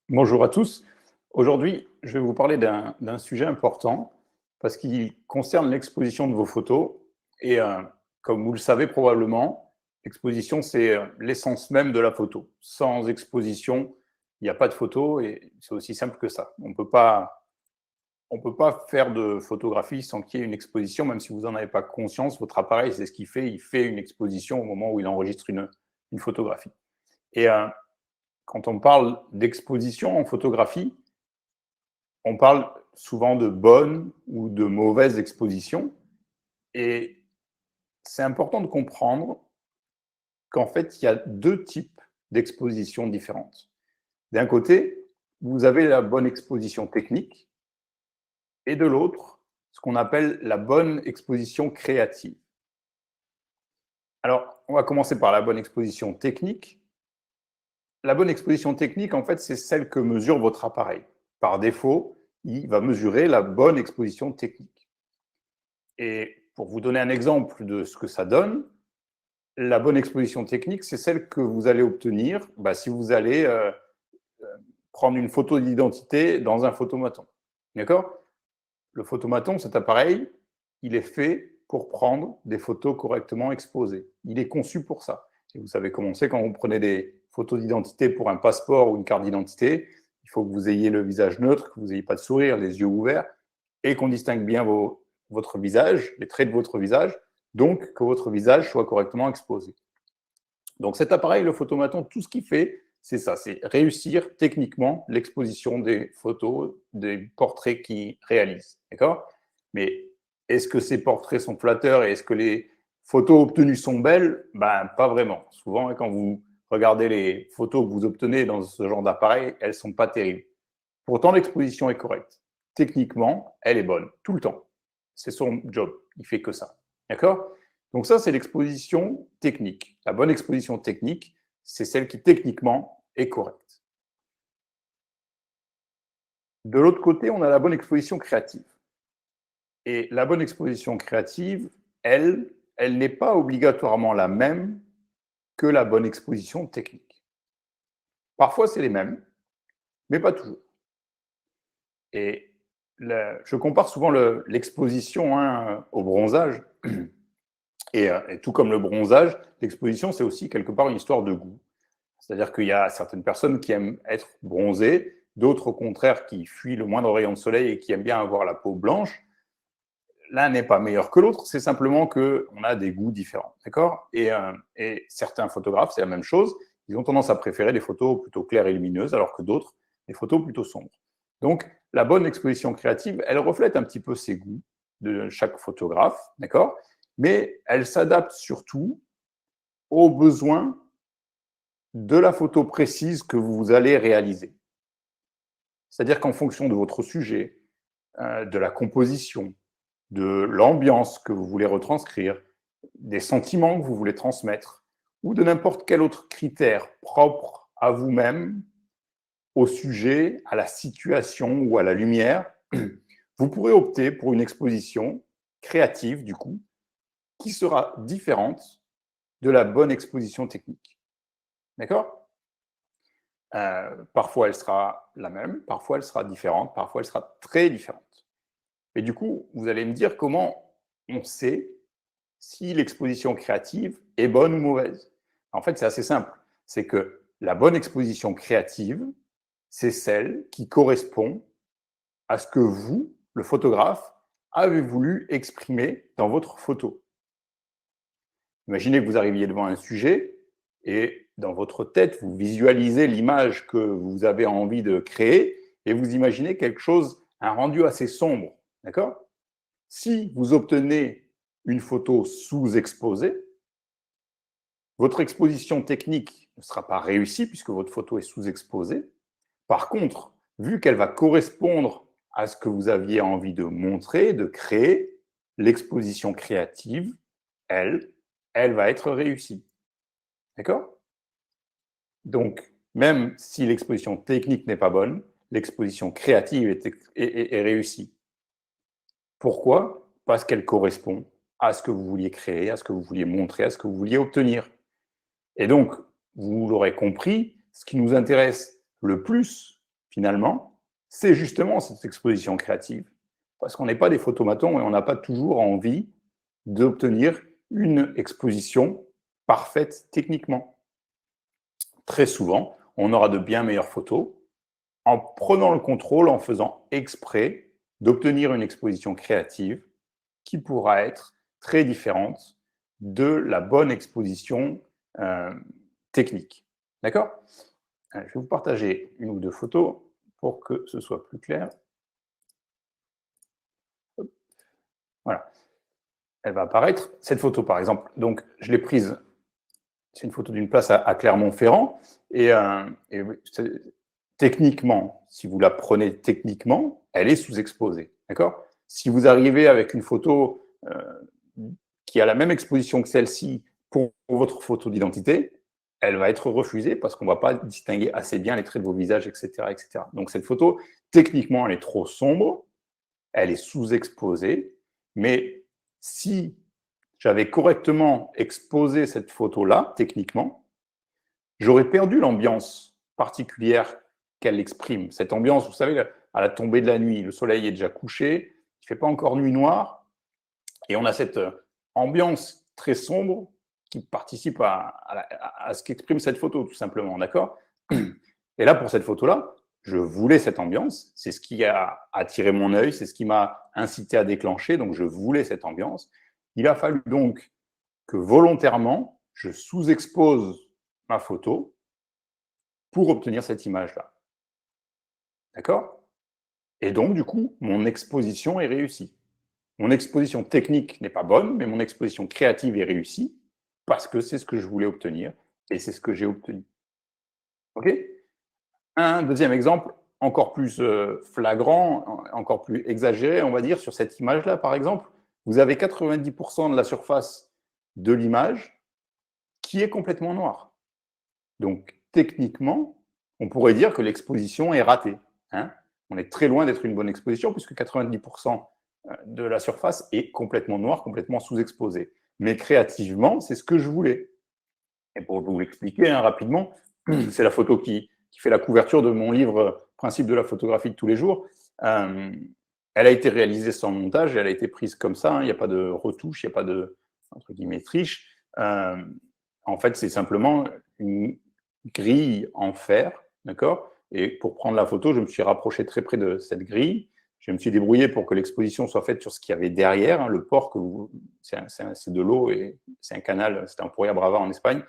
Bonjour à tous. Aujourd'hui, je vais vous parler d'un sujet important parce qu'il concerne l'exposition de vos photos. Et comme vous le savez probablement, l'exposition, c'est l'essence même de la photo. Sans exposition, il n'y a pas de photo et c'est aussi simple que ça. On peut pas faire de photographie sans qu'il y ait une exposition, même si vous n'en avez pas conscience. Votre appareil, c'est ce qu'il fait. Il fait une exposition au moment où il enregistre une photographie. Et quand on parle d'exposition en photographie, on parle souvent de bonne ou de mauvaise exposition. Et c'est important de comprendre qu'en fait, il y a deux types d'expositions différentes. D'un côté, vous avez la bonne exposition technique et de l'autre, ce qu'on appelle la bonne exposition créative. Alors, on va commencer par la bonne exposition technique. La bonne exposition technique, en fait, c'est celle que mesure votre appareil. Par défaut, il va mesurer la bonne exposition technique. Et pour vous donner un exemple de ce que ça donne, la bonne exposition technique, c'est celle que vous allez obtenir si vous allez prendre une photo d'identité dans un photomaton. D'accord? Le photomaton, cet appareil, il est fait pour prendre des photos correctement exposées. Il est conçu pour ça. Et vous savez comment c'est quand vous prenez des photos d'identité pour un passeport ou une carte d'identité. Il faut que vous ayez le visage neutre, que vous n'ayez pas de sourire, les yeux ouverts, et qu'on distingue bien votre visage, les traits de votre visage, donc que votre visage soit correctement exposé. Donc cet appareil, le photomaton, tout ce qu'il fait, c'est ça, c'est réussir techniquement l'exposition des photos, des portraits qu'il réalise. D'accord? Mais est-ce que ces portraits sont flatteurs et est-ce que les photos obtenues sont belles? Pas vraiment. Souvent, quand vous regardez les photos que vous obtenez dans ce genre d'appareil, elles ne sont pas terribles. Pourtant, l'exposition est correcte. Techniquement, elle est bonne, tout le temps. C'est son job, il fait que ça. D'accord? Donc ça, c'est l'exposition technique. La bonne exposition technique, c'est celle qui techniquement est correcte. De l'autre côté, on a la bonne exposition créative. Et la bonne exposition créative, elle n'est pas obligatoirement la même que la bonne exposition technique. Parfois, c'est les mêmes, mais pas toujours. Et je compare souvent l'exposition au bronzage. Et tout comme le bronzage, l'exposition, c'est aussi quelque part une histoire de goût. C'est-à-dire qu'il y a certaines personnes qui aiment être bronzées, d'autres au contraire qui fuient le moindre rayon de soleil et qui aiment bien avoir la peau blanche. L'un n'est pas meilleur que l'autre, c'est simplement qu'on a des goûts différents. D'accord ? Et certains photographes, c'est la même chose, ils ont tendance à préférer des photos plutôt claires et lumineuses, alors que d'autres, des photos plutôt sombres. Donc, la bonne exposition créative, elle reflète un petit peu ces goûts de chaque photographe, d'accord ? Mais elle s'adapte surtout aux besoins de la photo précise que vous allez réaliser. C'est-à-dire qu'en fonction de votre sujet, de la composition, de l'ambiance que vous voulez retranscrire, des sentiments que vous voulez transmettre, ou de n'importe quel autre critère propre à vous-même, au sujet, à la situation ou à la lumière, vous pourrez opter pour une exposition créative, du coup, qui sera différente de la bonne exposition technique. D'accord ? Parfois, elle sera la même, parfois, elle sera différente, parfois, elle sera très différente. Et du coup, vous allez me dire comment on sait si l'exposition créative est bonne ou mauvaise. En fait, c'est assez simple. C'est que la bonne exposition créative, c'est celle qui correspond à ce que vous, le photographe, avez voulu exprimer dans votre photo. Imaginez que vous arriviez devant un sujet et dans votre tête, vous visualisez l'image que vous avez envie de créer et vous imaginez quelque chose, un rendu assez sombre. D'accord ? Si vous obtenez une photo sous-exposée, votre exposition technique ne sera pas réussie puisque votre photo est sous-exposée. Par contre, vu qu'elle va correspondre à ce que vous aviez envie de montrer, de créer, l'exposition créative, elle va être réussie. D'accord ? Donc, même si l'exposition technique n'est pas bonne, l'exposition créative est réussie. Pourquoi ? Parce qu'elle correspond à ce que vous vouliez créer, à ce que vous vouliez montrer, à ce que vous vouliez obtenir. Et donc, vous l'aurez compris, ce qui nous intéresse le plus finalement, c'est justement cette exposition créative. Parce qu'on n'est pas des photomatons et on n'a pas toujours envie d'obtenir une exposition parfaite techniquement. Très souvent, on aura de bien meilleures photos en prenant le contrôle, en faisant exprès d'obtenir une exposition créative qui pourra être très différente de la bonne exposition technique. D'accord? Je vais vous partager une ou deux photos pour que ce soit plus clair. Voilà. Elle va apparaître. Cette photo, par exemple, donc je l'ai prise, c'est une photo d'une place à Clermont-Ferrand. Et techniquement, si vous la prenez techniquement, elle est sous-exposée. D'accord? Si vous arrivez avec une photo qui a la même exposition que celle-ci pour votre photo d'identité, elle va être refusée parce qu'on ne va pas distinguer assez bien les traits de vos visages, etc., etc. Donc cette photo, techniquement, elle est trop sombre, elle est sous-exposée, mais si j'avais correctement exposé cette photo-là, techniquement, j'aurais perdu l'ambiance particulière qu'elle exprime. Cette ambiance, vous savez, à la tombée de la nuit, le soleil est déjà couché, il ne fait pas encore nuit noire, et on a cette ambiance très sombre qui participe à ce qu'exprime cette photo, tout simplement, d'accord? Et là, pour cette photo-là, je voulais cette ambiance, c'est ce qui a attiré mon œil, c'est ce qui m'a incité à déclencher, donc je voulais cette ambiance. Il a fallu donc que volontairement, je sous-expose ma photo pour obtenir cette image-là. D'accord? Et donc, du coup, mon exposition est réussie. Mon exposition technique n'est pas bonne, mais mon exposition créative est réussie parce que c'est ce que je voulais obtenir et c'est ce que j'ai obtenu. OK? Un deuxième exemple, encore plus flagrant, encore plus exagéré, on va dire, sur cette image-là, par exemple, vous avez 90% de la surface de l'image qui est complètement noire. Donc, techniquement, on pourrait dire que l'exposition est ratée. Hein. On est très loin d'être une bonne exposition puisque 90% de la surface est complètement noire, complètement sous-exposée. Mais créativement, c'est ce que je voulais. Et pour vous l'expliquer rapidement, c'est la photo qui fait la couverture de mon livre Principe de la photographie de tous les jours. Elle a été réalisée sans montage et elle a été prise comme ça. Il n'y a pas de retouche, il n'y a pas de, entre guillemets, triche. En fait, c'est simplement une grille en fer, d'accord? Et pour prendre la photo, je me suis rapproché très près de cette grille. Je me suis débrouillé pour que l'exposition soit faite sur ce qu'il y avait derrière. Hein, le port, c'est de l'eau et c'est un canal, c'est un Puerto Brava en Espagne.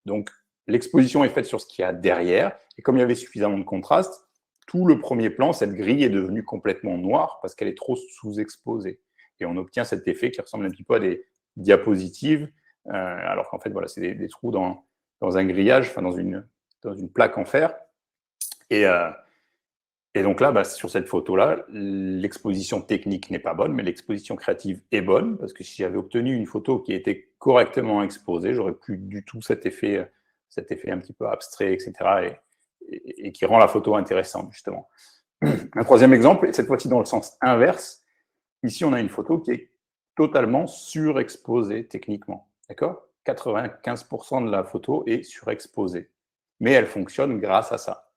Donc, l'exposition est faite sur ce qu'il y a derrière. Et comme il y avait suffisamment de contraste, tout le premier plan, cette grille est devenue complètement noire parce qu'elle est trop sous-exposée. Et on obtient cet effet qui ressemble un petit peu à des diapositives, alors qu'en fait, voilà, c'est des trous dans un grillage, enfin dans une plaque en fer. Et donc là, sur cette photo-là, l'exposition technique n'est pas bonne, mais l'exposition créative est bonne, parce que si j'avais obtenu une photo qui était correctement exposée, j'aurais plus du tout cet effet un petit peu abstrait, etc., et qui rend la photo intéressante, justement. Un troisième exemple, et cette fois-ci dans le sens inverse, ici on a une photo qui est totalement surexposée techniquement, d'accord? 95% de la photo est surexposée, mais elle fonctionne grâce à ça.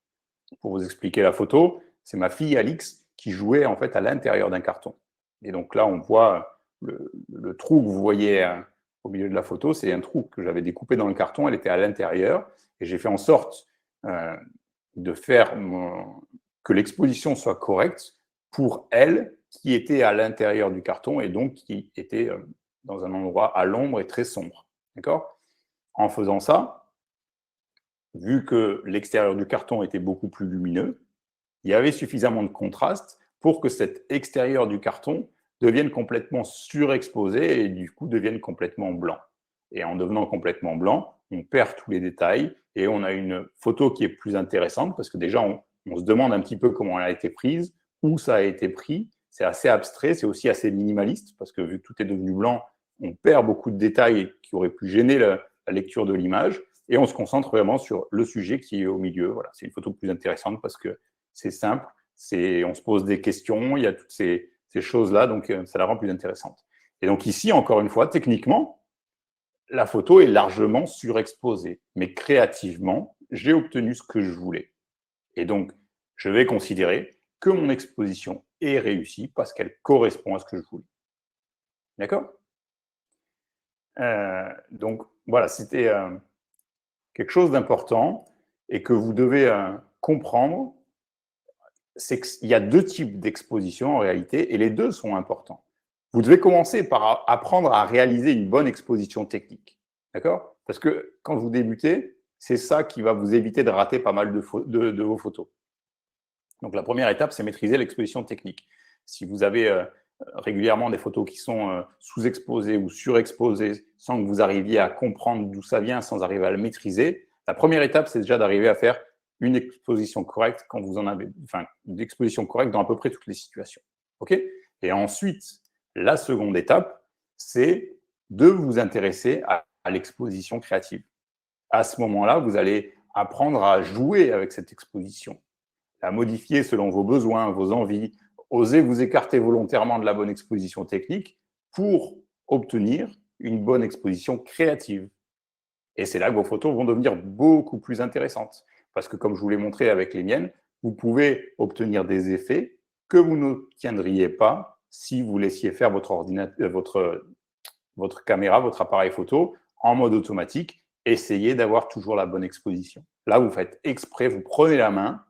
Pour vous expliquer la photo, c'est ma fille Alix qui jouait en fait à l'intérieur d'un carton. Et donc là, on voit le trou que vous voyez au milieu de la photo, c'est un trou que j'avais découpé dans le carton, elle était à l'intérieur, et j'ai fait en sorte de faire que l'exposition soit correcte pour elle qui était à l'intérieur du carton et donc qui était dans un endroit à l'ombre et très sombre. D'accord? En faisant ça, vu que l'extérieur du carton était beaucoup plus lumineux, il y avait suffisamment de contraste pour que cet extérieur du carton devienne complètement surexposé et du coup devienne complètement blanc. Et en devenant complètement blanc, on perd tous les détails et on a une photo qui est plus intéressante parce que déjà, on se demande un petit peu comment elle a été prise, où ça a été pris. C'est assez abstrait, c'est aussi assez minimaliste parce que vu que tout est devenu blanc, on perd beaucoup de détails qui auraient pu gêner la lecture de l'image. Et on se concentre vraiment sur le sujet qui est au milieu. Voilà, c'est une photo plus intéressante parce que c'est simple, on se pose des questions, il y a toutes ces choses-là, donc ça la rend plus intéressante. Et donc ici, encore une fois, techniquement, la photo est largement surexposée, mais créativement, j'ai obtenu ce que je voulais. Et donc, je vais considérer que mon exposition est réussie parce qu'elle correspond à ce que je voulais. D'accord? Donc, voilà, c'était quelque chose d'important et que vous devez comprendre, c'est qu'il y a deux types d'exposition en réalité et les deux sont importants. Vous devez commencer par apprendre à réaliser une bonne exposition technique. D'accord? Parce que quand vous débutez, c'est ça qui va vous éviter de rater pas mal de vos photos. Donc, la première étape, c'est maîtriser l'exposition technique. Si vous avez régulièrement des photos qui sont sous-exposées ou surexposées sans que vous arriviez à comprendre d'où ça vient, sans arriver à le maîtriser, la première étape, c'est déjà d'arriver à faire une exposition correcte quand vous en avez, enfin, une exposition correcte dans à peu près toutes les situations. OK? Et ensuite, la seconde étape, c'est de vous intéresser à l'exposition créative. À ce moment-là, vous allez apprendre à jouer avec cette exposition, à modifier selon vos besoins, vos envies, oser vous écarter volontairement de la bonne exposition technique pour obtenir une bonne exposition créative. Et c'est là que vos photos vont devenir beaucoup plus intéressantes. Parce que comme je vous l'ai montré avec les miennes, vous pouvez obtenir des effets que vous n'obtiendriez pas si vous laissiez faire votre caméra, votre appareil photo en mode automatique. Essayez d'avoir toujours la bonne exposition. Là, vous faites exprès, vous prenez la main,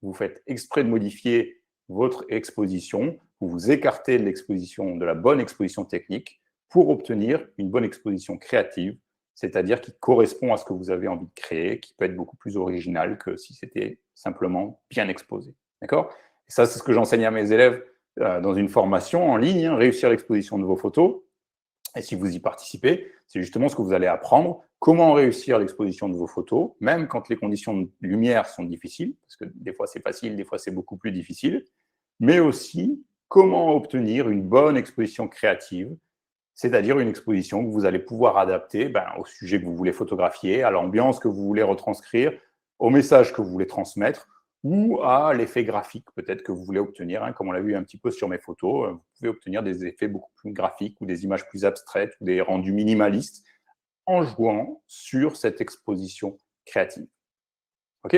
vous faites exprès de modifier votre exposition, vous vous écartez de l'exposition, de la bonne exposition technique pour obtenir une bonne exposition créative, c'est-à-dire qui correspond à ce que vous avez envie de créer, qui peut être beaucoup plus original que si c'était simplement bien exposé. D'accord? Et ça, c'est ce que j'enseigne à mes élèves dans une formation en ligne, réussir l'exposition de vos photos. Et si vous y participez, c'est justement ce que vous allez apprendre, comment réussir l'exposition de vos photos, même quand les conditions de lumière sont difficiles, parce que des fois c'est facile, des fois c'est beaucoup plus difficile, mais aussi comment obtenir une bonne exposition créative, c'est-à-dire une exposition que vous allez pouvoir adapter au sujet que vous voulez photographier, à l'ambiance que vous voulez retranscrire, au message que vous voulez transmettre, ou à l'effet graphique peut-être que vous voulez obtenir. Comme on l'a vu un petit peu sur mes photos, vous pouvez obtenir des effets beaucoup plus graphiques ou des images plus abstraites ou des rendus minimalistes en jouant sur cette exposition créative. OK?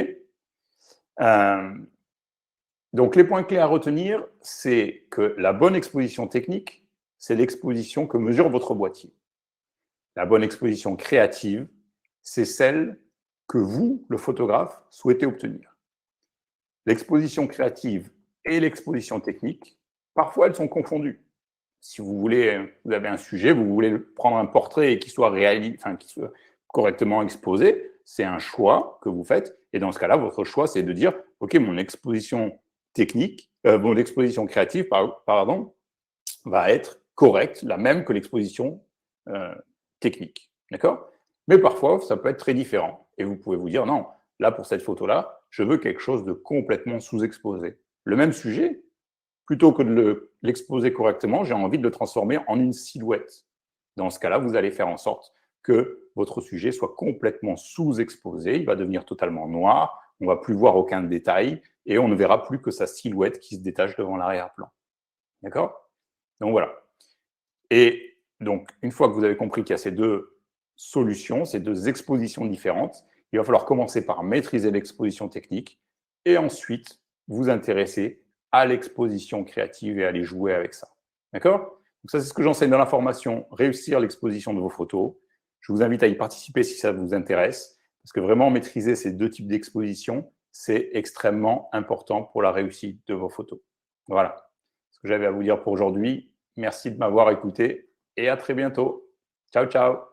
Donc, les points clés à retenir, c'est que la bonne exposition technique, c'est l'exposition que mesure votre boîtier. La bonne exposition créative, c'est celle que vous, le photographe, souhaitez obtenir. L'exposition créative et l'exposition technique, parfois elles sont confondues. Si vous avez un sujet, vous voulez prendre un portrait et qu'il soit correctement exposé, c'est un choix que vous faites. Et dans ce cas-là, votre choix, c'est de dire, OK, mon exposition créative, va être correcte, la même que l'exposition technique. D'accord? Mais parfois, ça peut être très différent. Et vous pouvez vous dire, non, là, pour cette photo-là, je veux quelque chose de complètement sous-exposé. Le même sujet, plutôt que de l'exposer correctement, j'ai envie de le transformer en une silhouette. Dans ce cas-là, vous allez faire en sorte que votre sujet soit complètement sous-exposé, il va devenir totalement noir, on ne va plus voir aucun détail et on ne verra plus que sa silhouette qui se détache devant l'arrière-plan. D'accord? Donc voilà. Et donc, une fois que vous avez compris qu'il y a ces deux solutions, ces deux expositions différentes, il va falloir commencer par maîtriser l'exposition technique et ensuite vous intéresser à l'exposition créative et aller jouer avec ça. D'accord? Donc ça, c'est ce que j'enseigne dans la formation « Réussir l'exposition de vos photos ». Je vous invite à y participer si ça vous intéresse, parce que vraiment maîtriser ces deux types d'exposition, c'est extrêmement important pour la réussite de vos photos. Voilà ce que j'avais à vous dire pour aujourd'hui. Merci de m'avoir écouté et à très bientôt. Ciao, ciao.